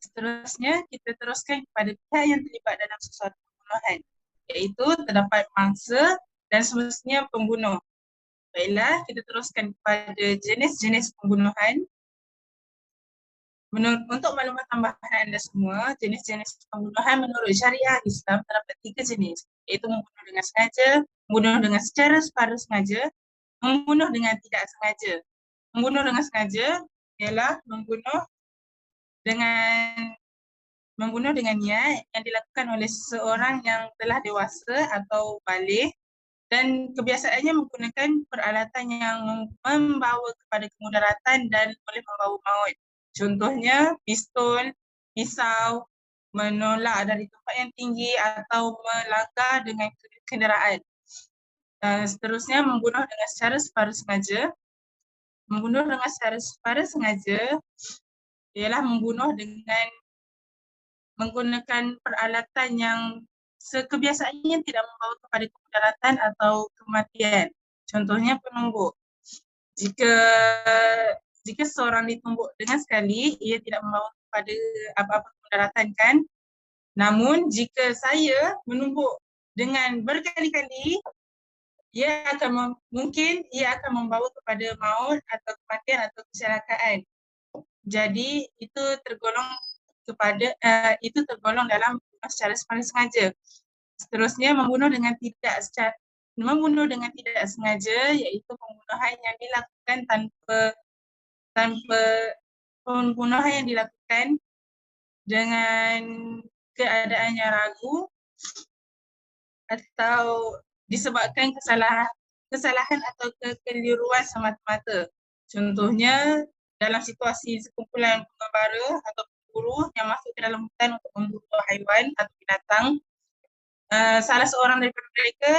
Seterusnya, kita teruskan kepada pihak yang terlibat dalam sesuatu pembunuhan, iaitu terdapat mangsa dan semestinya pembunuh. Baiklah, kita teruskan kepada jenis-jenis pembunuhan. Untuk maklumat tambahan anda semua, jenis-jenis pembunuhan menurut syariah Islam terdapat 3 jenis, iaitu membunuh dengan sengaja, membunuh dengan secara separa sengaja, membunuh dengan tidak sengaja. Membunuh dengan sengaja ialah membunuh dengan niat yang dilakukan oleh seseorang yang telah dewasa atau baligh dan kebiasaannya menggunakan peralatan yang membawa kepada kemudaratan dan boleh membawa maut. Contohnya pistol, pisau, menolak dari tempat yang tinggi atau melanggar dengan kenderaan. Seterusnya, membunuh dengan secara separa sengaja. Membunuh dengan secara separa sengaja ialah membunuh dengan menggunakan peralatan yang kebiasaannya tidak membawa kepada kemudaratan atau kematian. Contohnya penumbuk. Jika seorang ditumbuk dengan sekali, ia tidak membawa kepada apa-apa kemudaratan kan? Namun jika saya menumbuk dengan berkali-kali, mungkin ia akan membawa kepada maut atau kematian atau kecelakaan. Jadi itu tergolong dalam secara sengaja. Seterusnya, membunuh dengan tidak sengaja, iaitu pembunuhan yang dilakukan pembunuhan yang dilakukan dengan keadaan yang ragu atau disebabkan kesalahan atau kekeliruan semata-mata. Contohnya, dalam situasi sekumpulan pengembara atau pemburu yang masuk ke dalam hutan untuk memburu haiwan atau binatang, salah seorang daripada mereka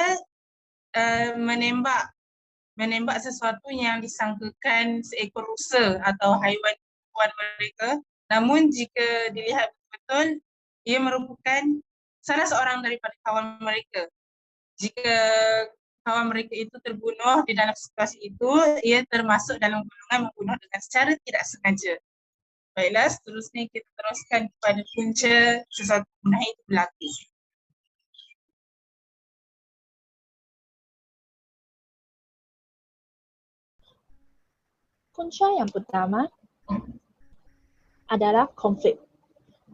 menembak sesuatu yang disangkakan seekor rusa atau haiwan mereka. Namun jika dilihat betul-betul, ia merupakan salah seorang daripada kawan mereka. Jika kawan mereka itu terbunuh di dalam situasi itu, ia termasuk dalam golongan membunuh dengan secara tidak sengaja. Baiklah, seterusnya kita teruskan kepada punca sesuatu pembunuhan itu berlaku. Punca yang pertama adalah konflik.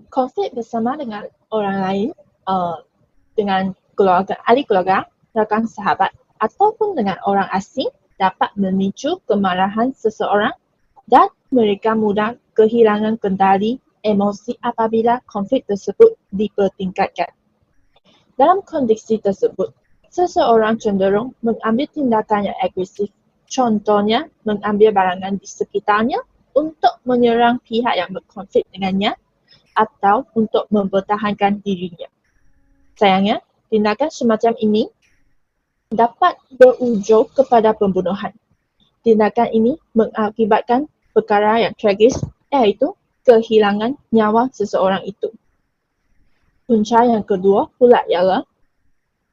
Konflik bersama dengan orang lain, dengan keluarga, ahli keluarga, rakan sahabat ataupun dengan orang asing dapat memicu kemarahan seseorang dan mereka mudah kehilangan kendali emosi apabila konflik tersebut dipertingkatkan. Dalam kondisi tersebut, seseorang cenderung mengambil tindakan yang agresif. Contohnya, mengambil barangan di sekitarnya untuk menyerang pihak yang berkonflik dengannya atau untuk mempertahankan dirinya. Sayangnya, tindakan semacam ini dapat berujung kepada pembunuhan. Tindakan ini mengakibatkan perkara yang tragis, iaitu kehilangan nyawa seseorang itu. Punca yang kedua pula ialah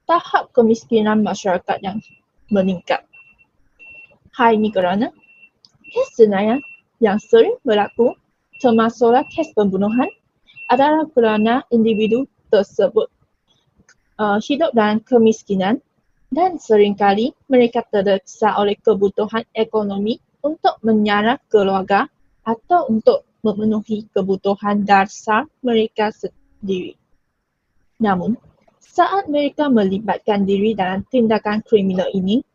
tahap kemiskinan masyarakat yang meningkat. Hal ini kerana kes jenayah yang sering berlaku termasuklah kes pembunuhan adalah kerana individu tersebut hidup dalam kemiskinan dan seringkali mereka terdesak oleh kebutuhan ekonomi untuk menyara keluarga atau untuk memenuhi kebutuhan dasar mereka sendiri. Namun, saat mereka melibatkan diri dalam tindakan kriminal ini,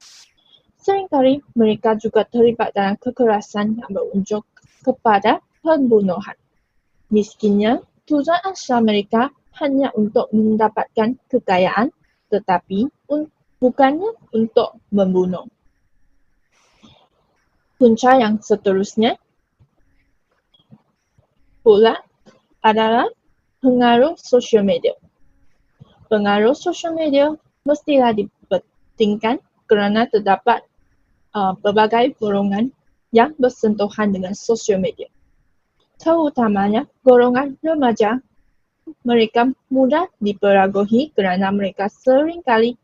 seringkali mereka juga terlibat dalam kekerasan yang berujung kepada pembunuhan. Miskinnya, tujuan asal mereka hanya untuk mendapatkan kekayaan, tetapi bukannya untuk membunuh. Punca yang seterusnya pula adalah pengaruh sosial media. Pengaruh sosial media mestilah dipentingkan kerana terdapat berbagai golongan yang bersentuhan dengan sosial media. Terutamanya golongan remaja, mereka mudah diperaguhi kerana mereka seringkali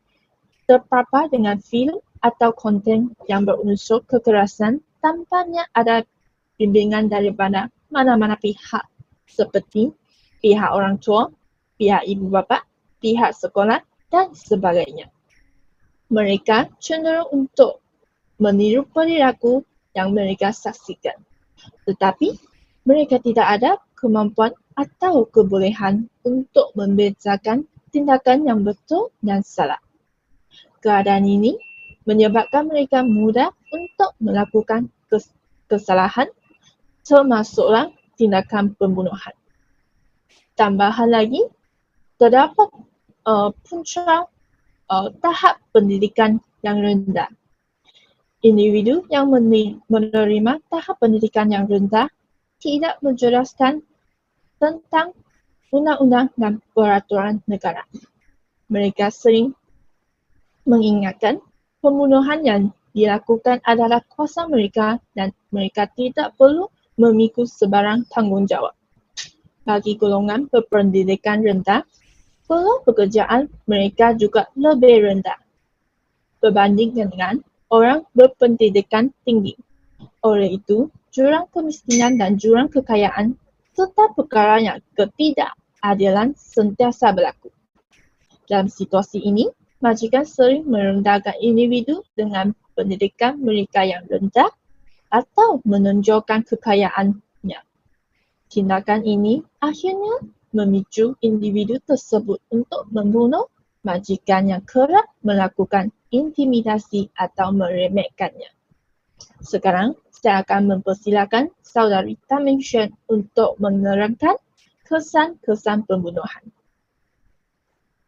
terpapar dengan filem atau konten yang berunsur kekerasan tanpanya ada bimbingan daripada mana-mana pihak. seperti pihak orang tua, pihak ibu bapa, pihak sekolah dan sebagainya. Mereka cenderung untuk meniru perilaku yang mereka saksikan. Tetapi mereka tidak ada kemampuan atau kebolehan untuk membezakan tindakan yang betul dan salah. Keadaan ini menyebabkan mereka mudah untuk melakukan kesalahan, termasuklah tindakan pembunuhan. Tambahan lagi, terdapat punca tahap pendidikan yang rendah. Individu yang menerima tahap pendidikan yang rendah tidak menjelaskan tentang undang-undang dan peraturan negara. Mereka sering mengingatkan pembunuhan yang dilakukan adalah kuasa mereka dan mereka tidak perlu memikul sebarang tanggungjawab. Bagi golongan berpendidikan rendah, peluang pekerjaan mereka juga lebih rendah berbanding dengan orang berpendidikan tinggi. Oleh itu, jurang kemiskinan dan jurang kekayaan serta perkara yang ketidakadilan sentiasa berlaku. Dalam situasi ini, majikan sering merendahkan individu dengan pendidikan mereka yang rendah atau menonjolkan kekayaannya. Tindakan ini akhirnya memicu individu tersebut untuk membunuh majikan yang kerap melakukan intimidasi atau meremehkannya. Sekarang, saya akan mempersilakan Saudari Tan Ming Xuan untuk menerangkan kesan-kesan pembunuhan.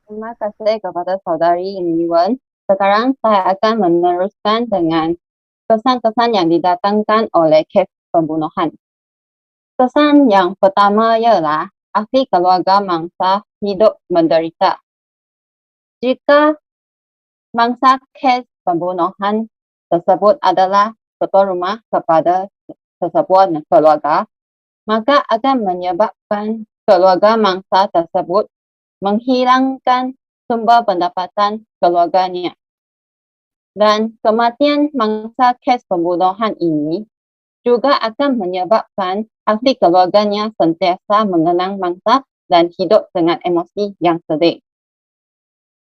Terima kasih kepada Saudari Iniwan. Sekarang saya akan meneruskan dengan kesan-kesan yang didatangkan oleh kes pembunuhan. Kesan yang pertama ialah ahli keluarga mangsa hidup menderita. Jika mangsa kes pembunuhan tersebut adalah ketua rumah kepada sesebuah keluarga, maka akan menyebabkan keluarga mangsa tersebut menghilangkan sumber pendapatan keluarganya. Dan kematian mangsa kes pembunuhan ini juga akan menyebabkan ahli keluarganya sentiasa mengenang mangsa dan hidup dengan emosi yang sedih.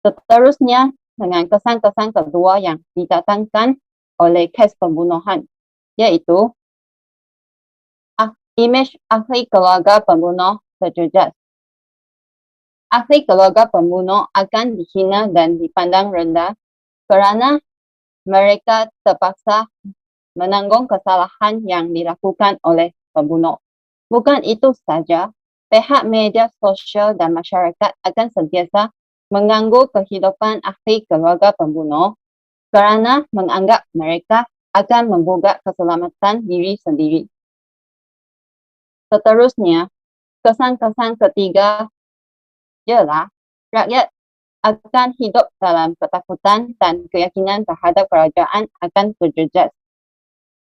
Seterusnya, dengan kesan-kesan kedua yang didatangkan oleh kes pembunuhan, yaitu imej ahli keluarga pembunuh terjejas. Ahli keluarga pembunuh akan dihina dan dipandang rendah kerana mereka terpaksa menanggung kesalahan yang dilakukan oleh pembunuh. Bukan itu saja, pihak media sosial dan masyarakat akan sentiasa mengganggu kehidupan ahli keluarga pembunuh kerana menganggap mereka akan membuka keselamatan diri sendiri. Seterusnya, kesan-kesan ketiga ialah rakyat akan hidup dalam ketakutan dan keyakinan terhadap kerajaan akan terjejas.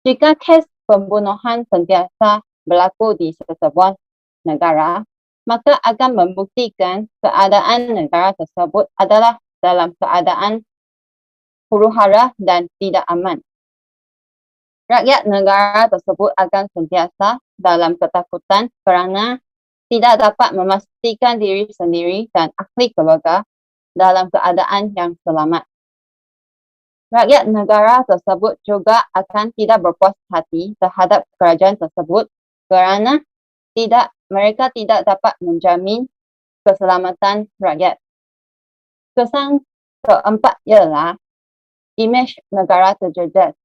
Jika kes pembunuhan sentiasa berlaku di sesebuah negara, maka akan membuktikan keadaan negara tersebut adalah dalam keadaan huru-hara dan tidak aman. Rakyat negara tersebut akan sentiasa dalam ketakutan kerana tidak dapat memastikan diri sendiri dan ahli keluarga dalam keadaan yang selamat. Rakyat negara tersebut juga akan tidak berpuas hati terhadap kerajaan tersebut kerana mereka tidak dapat menjamin keselamatan rakyat. Kesan keempat ialah imej negara terjejas.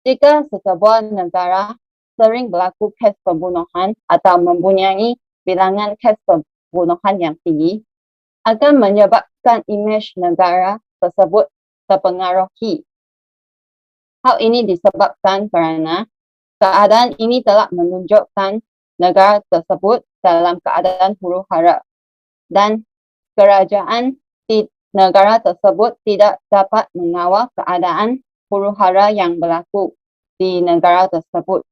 Jika sesebuah negara sering berlaku kes pembunuhan atau mempunyai bilangan kes pembunuhan yang tinggi, akan menyebabkan imej negara tersebut terpengaruhi. Hal ini disebabkan kerana keadaan ini telah menunjukkan negara tersebut dalam keadaan huru-hara dan kerajaan di negara tersebut tidak dapat mengawal keadaan huru-hara yang berlaku di negara tersebut.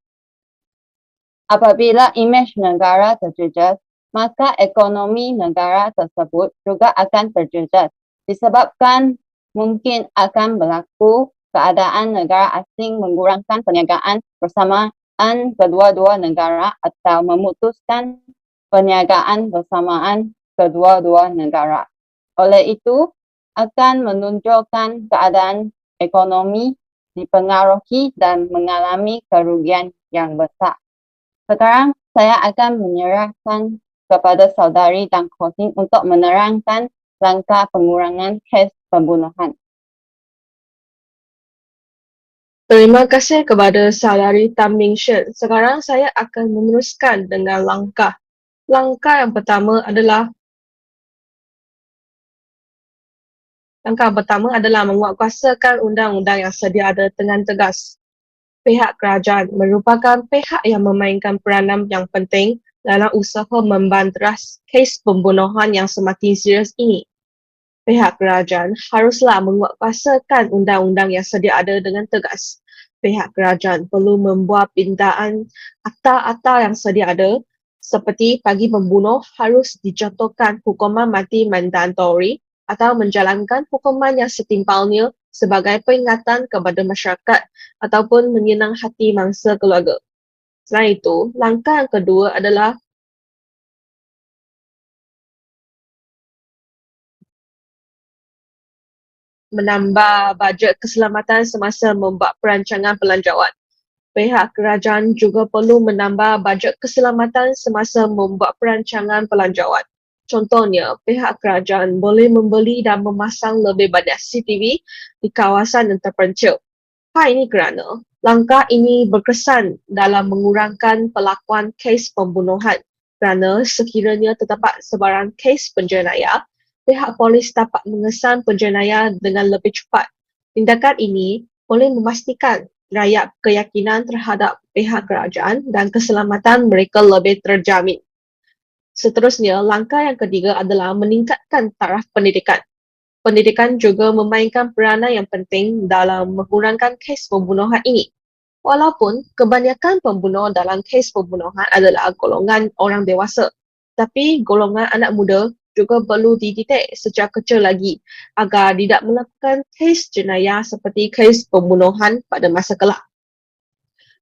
Apabila imej negara terjejas, maka ekonomi negara tersebut juga akan terjejas disebabkan mungkin akan berlaku keadaan negara asing mengurangkan perniagaan bersama kebangsaan kedua-dua negara atau memutuskan perniagaan bersamaan kedua-dua negara. Oleh itu, akan menunjukkan keadaan ekonomi dipengaruhi dan mengalami kerugian yang besar. Sekarang saya akan menyerahkan kepada saudari Tan Kosin untuk menerangkan langkah pengurangan kes pembunuhan. Terima kasih kepada saudari Tan Ming Shen. Sekarang saya akan meneruskan dengan langkah. Langkah yang pertama adalah menguatkuasakan undang-undang yang sedia ada dengan tegas. Pihak kerajaan merupakan pihak yang memainkan peranan yang penting dalam usaha membanteras kes pembunuhan yang semakin serius ini. Pihak kerajaan haruslah menguatkuasakan undang-undang yang sedia ada dengan tegas. Pihak kerajaan perlu membuat pindaan akta-akta yang sedia ada seperti bagi pembunuh harus dijatuhkan hukuman mati mandatori atau menjalankan hukuman yang setimpalnya sebagai peringatan kepada masyarakat ataupun menyenang hati mangsa keluarga. Selain itu, langkah yang kedua adalah menambah bajet keselamatan semasa membuat perancangan belanjawan. Pihak kerajaan juga perlu menambah bajet keselamatan semasa membuat perancangan belanjawan. Contohnya, pihak kerajaan boleh membeli dan memasang lebih banyak CCTV di kawasan yang terpencil. Hal ini kerana langkah ini berkesan dalam mengurangkan pelakuan kes pembunuhan kerana sekiranya terdapat sebarang kes penjenayah, pihak polis dapat mengesan penjenayah dengan lebih cepat. Tindakan ini boleh memastikan rakyat keyakinan terhadap pihak kerajaan dan keselamatan mereka lebih terjamin. Seterusnya, langkah yang ketiga adalah meningkatkan taraf pendidikan. Pendidikan juga memainkan peranan yang penting dalam mengurangkan kes pembunuhan ini. Walaupun kebanyakan pembunuh dalam kes pembunuhan adalah golongan orang dewasa, tapi golongan anak muda juga perlu dididik sejak kecil lagi agar tidak melakukan kes jenayah seperti kes pembunuhan pada masa kelak.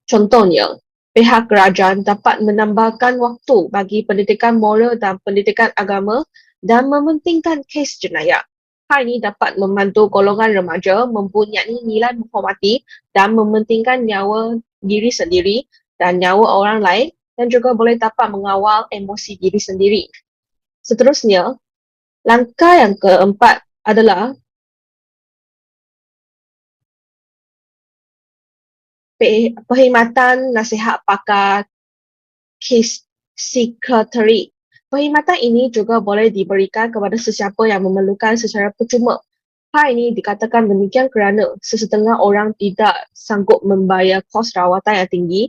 Contohnya, pihak kerajaan dapat menambahkan waktu bagi pendidikan moral dan pendidikan agama dan mementingkan kes jenayah. Hal ini dapat membantu golongan remaja mempunyai nilai menghormati dan mementingkan nyawa diri sendiri dan nyawa orang lain dan juga boleh dapat mengawal emosi diri sendiri. Seterusnya, langkah yang keempat adalah perkhidmatan nasihat pakar kes sekretari. Perkhidmatan ini juga boleh diberikan kepada sesiapa yang memerlukan secara percuma. Hal ini dikatakan demikian kerana sesetengah orang tidak sanggup membayar kos rawatan yang tinggi.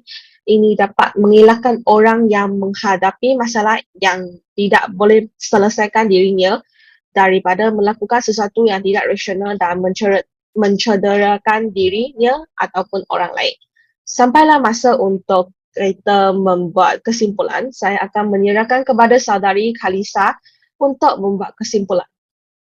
Ini dapat mengelakkan orang yang menghadapi masalah yang tidak boleh selesaikan dirinya daripada melakukan sesuatu yang tidak rasional dan mencederakan dirinya ataupun orang lain. Sampailah masa untuk kita membuat kesimpulan. Saya akan menyerahkan kepada saudari Khalisa untuk membuat kesimpulan.